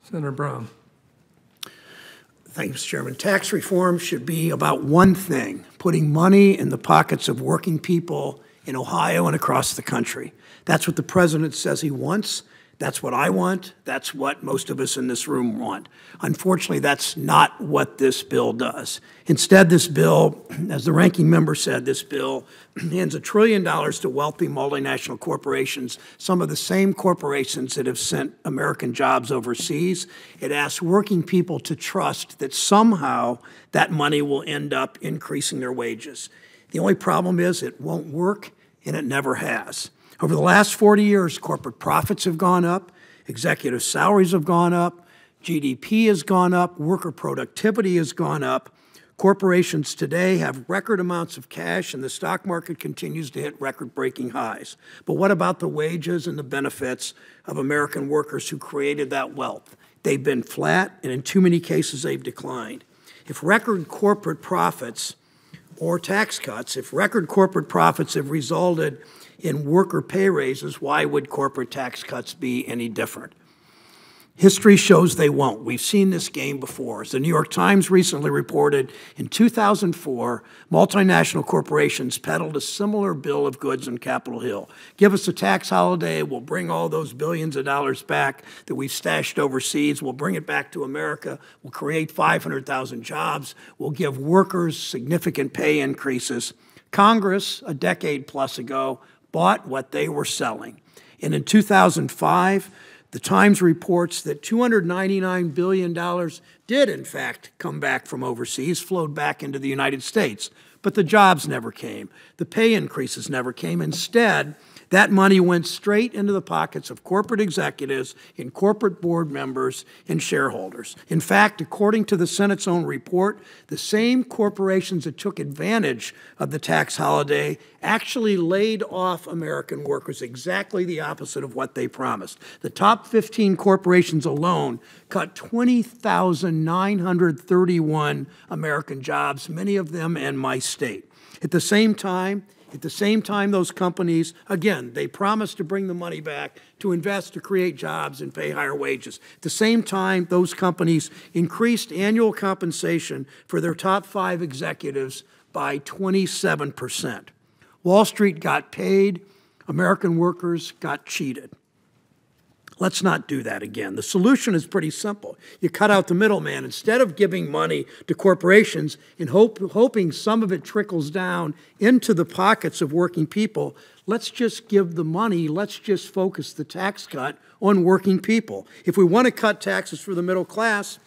Senator Brown. Thank you, Mr. Chairman. Tax reform should be about one thing: putting money in the pockets of working people in Ohio and across the country. That's what the president says he wants. That's what I want. That's what most of us in this room want. Unfortunately, that's not what this bill does. Instead, this bill, as the ranking member said, this bill hands $1 trillion to wealthy multinational corporations, some of the same corporations that have sent American jobs overseas. It asks working people to trust that somehow that money will end up increasing their wages. The only problem is it won't work, and it never has. Over the last 40 years, corporate profits have gone up, executive salaries have gone up, GDP has gone up, worker productivity has gone up. Corporations today have record amounts of cash, and the stock market continues to hit record-breaking highs. But what about the wages and the benefits of American workers who created that wealth? They've been flat, and in too many cases, they've declined. If record corporate profits or tax cuts, if record corporate profits have resulted in worker pay raises, why would corporate tax cuts be any different? History shows they won't. We've seen this game before. As the New York Times recently reported, in 2004, multinational corporations peddled a similar bill of goods on Capitol Hill. Give us a tax holiday, we'll bring all those billions of dollars back that we've stashed overseas, we'll bring it back to America, we'll create 500,000 jobs, we'll give workers significant pay increases. Congress, a decade plus ago, bought what they were selling. And in 2005, the Times reports that $299 billion did, in fact, come back from overseas, flowed back into the United States. But the jobs never came. The pay increases never came. Instead, that money went straight into the pockets of corporate executives and corporate board members and shareholders. In fact, according to the Senate's own report, the same corporations that took advantage of the tax holiday actually laid off American workers, exactly the opposite of what they promised. The top 15 corporations alone cut 20,931 American jobs, many of them in my state. At the same time, those companies, again, they promised to bring the money back, to invest, to create jobs, and pay higher wages. At the same time, those companies increased annual compensation for their top 5 executives by 27%. Wall Street got paid, American workers got cheated. Let's not do that again. The solution is pretty simple. You cut out the middleman. Instead of giving money to corporations and hoping some of it trickles down into the pockets of working people, let's just give the money, let's just focus the tax cut on working people. If we want to cut taxes for the middle class,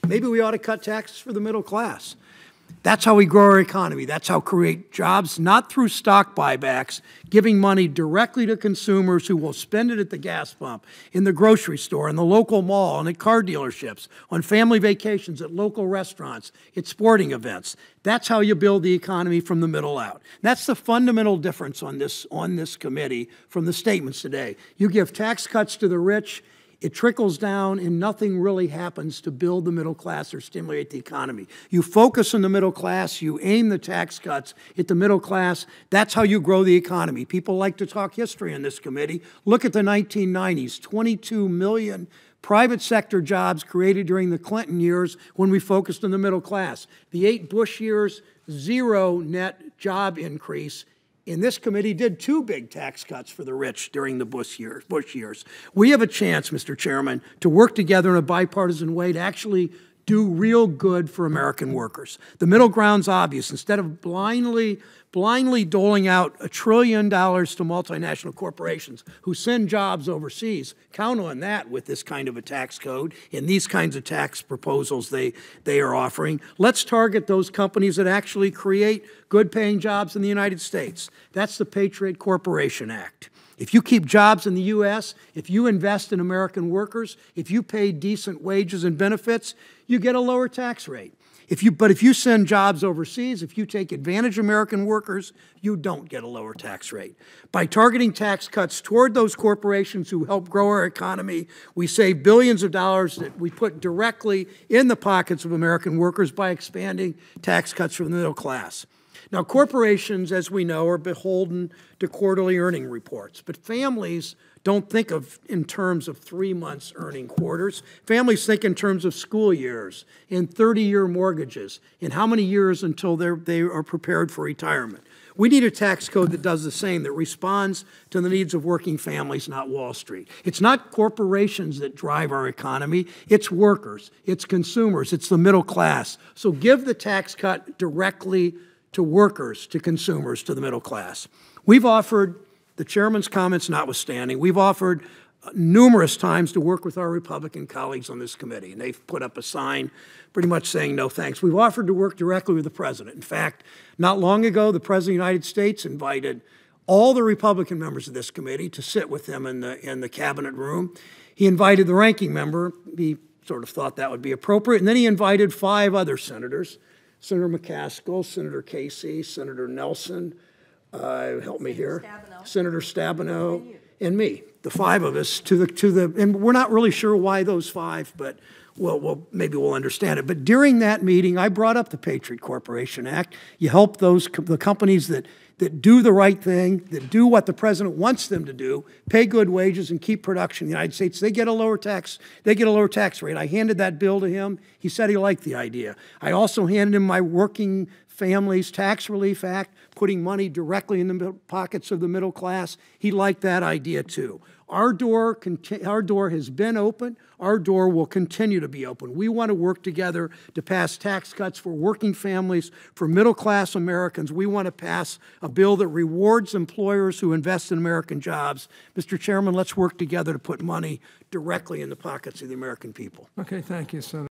maybe we ought to cut taxes for the middle class. That's how we grow our economy. That's how we create jobs, not through stock buybacks, giving money directly to consumers who will spend it at the gas pump, in the grocery store, in the local mall, and at car dealerships, on family vacations, at local restaurants, at sporting events. That's how you build the economy from the middle out. That's the fundamental difference on this committee from the statements today. You give tax cuts to the rich, it trickles down, and nothing really happens to build the middle class or stimulate the economy. You focus on the middle class, you aim the tax cuts at the middle class, that's how you grow the economy. People like to talk history in this committee. Look at the 1990s, 22 million private sector jobs created during the Clinton years when we focused on the middle class. The 8 Bush years, 0 net job increase. And this committee did 2 big tax cuts for the rich during the Bush years. We have a chance, Mr. Chairman, to work together in a bipartisan way to actually do real good for American workers. The middle ground's obvious. Instead of blindly doling out $1 trillion to multinational corporations who send jobs overseas, count on that with this kind of a tax code and these kinds of tax proposals they are offering. Let's target those companies that actually create good-paying jobs in the United States. That's the Patriot Corporation Act. If you keep jobs in the U.S., if you invest in American workers, if you pay decent wages and benefits, you get a lower tax rate. But if you send jobs overseas, if you take advantage of American workers, you don't get a lower tax rate. By targeting tax cuts toward those corporations who help grow our economy, we save billions of dollars that we put directly in the pockets of American workers by expanding tax cuts for the middle class. Now, corporations, as we know, are beholden to quarterly earning reports, but families don't think of in terms of 3 months earning quarters. Families think in terms of school years, in 30-year mortgages, in how many years until they are prepared for retirement. We need a tax code that does the same, that responds to the needs of working families, not Wall Street. It's not corporations that drive our economy. It's workers. It's consumers. It's the middle class. So give the tax cut directly to workers, to consumers, to the middle class. We've offered, the chairman's comments notwithstanding, we've offered numerous times to work with our Republican colleagues on this committee, and they've put up a sign pretty much saying no thanks. We've offered to work directly with the president. In fact, not long ago, the President of the United States invited all the Republican members of this committee to sit with him in the cabinet room. He invited the ranking member. He sort of thought that would be appropriate. And then he invited 5 other senators, Senator McCaskill, Senator Casey, Senator Nelson, help me here, Senator Stabenow, and me, the 5 of us, and we're not really sure why those 5, but maybe we'll understand it. But during that meeting, I brought up the Patriot Corporation Act. You help the companies that do the right thing, that do what the president wants them to do, pay good wages and keep production in the United States. They get a lower tax rate. I handed that bill to him. He said he liked the idea. I also handed him my Working Families Tax Relief Act, putting money directly in the pockets of the middle class. He liked that idea too. Our door has been open. Our door will continue to be open. We want to work together to pass tax cuts for working families, for middle-class Americans. We want to pass a bill that rewards employers who invest in American jobs. Mr. Chairman, let's work together to put money directly in the pockets of the American people. Okay, thank you, Senator.